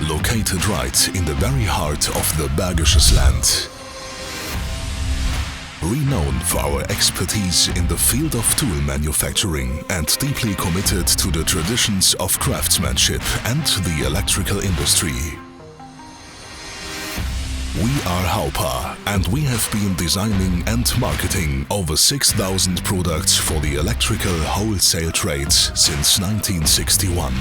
located right in the very heart of the Bergisches Land. Renowned for our expertise in the field of tool manufacturing and deeply committed to the traditions of craftsmanship and the electrical industry. We are Haupa, and we have been designing and marketing over 6,000 products for the electrical wholesale trade since 1961.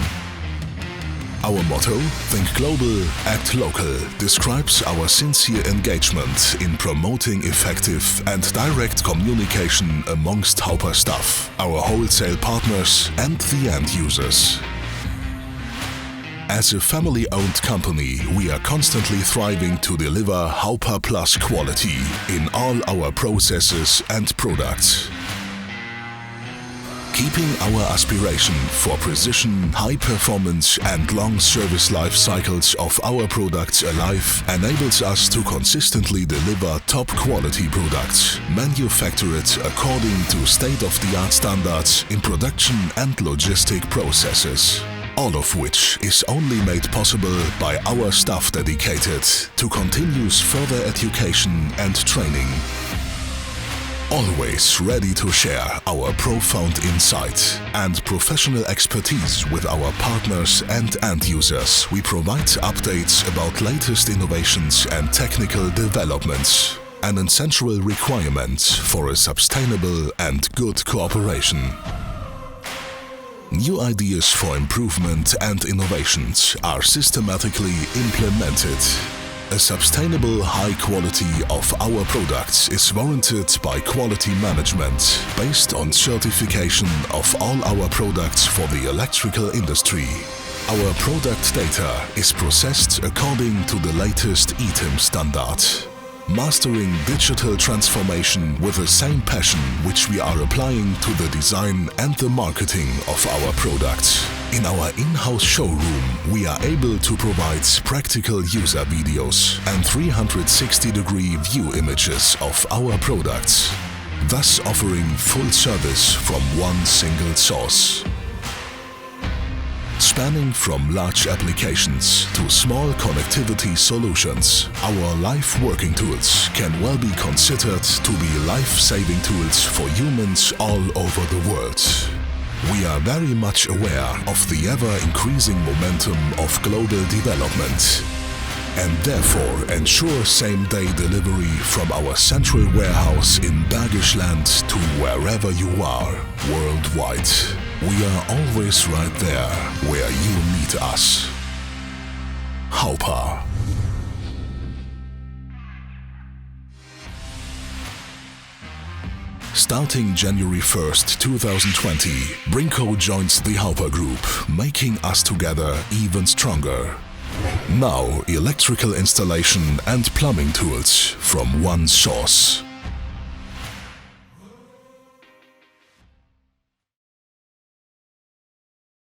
Our motto, Think Global, Act Local, describes our sincere engagement in promoting effective and direct communication amongst Haupa staff, our wholesale partners and the end users. As a family-owned company, we are constantly thriving to deliver Haupa Plus quality in all our processes and products. Keeping our aspiration for precision, high performance and long service life cycles of our products alive enables us to consistently deliver top quality products, manufactured according to state-of-the-art standards in production and logistic processes. All of which is only made possible by our staff dedicated to continuous further education and training. Always ready to share our profound insight and professional expertise with our partners and end users. We provide updates about latest innovations and technical developments, an essential requirement for a sustainable and good cooperation. New ideas for improvement and innovations are systematically implemented. A sustainable high quality of our products is warranted by quality management based on certification of all our products for the electrical industry. Our product data is processed according to the latest ETIM standard. Mastering digital transformation with the same passion which we are applying to the design and the marketing of our products. In our in-house showroom, we are able to provide practical user videos and 360-degree view images of our products, thus offering full service from one single source. Spanning from large applications to small connectivity solutions, our live working tools can well be considered to be life-saving tools for humans all over the world. We are very much aware of the ever-increasing momentum of global development and therefore ensure same-day delivery from our central warehouse in Bergisch Land to wherever you are worldwide. We are always right there where you meet us. Haupa. Starting January 1st, 2020, Brinko joins the Haupa Group, making us together even stronger. Now, electrical installation and plumbing tools from one source.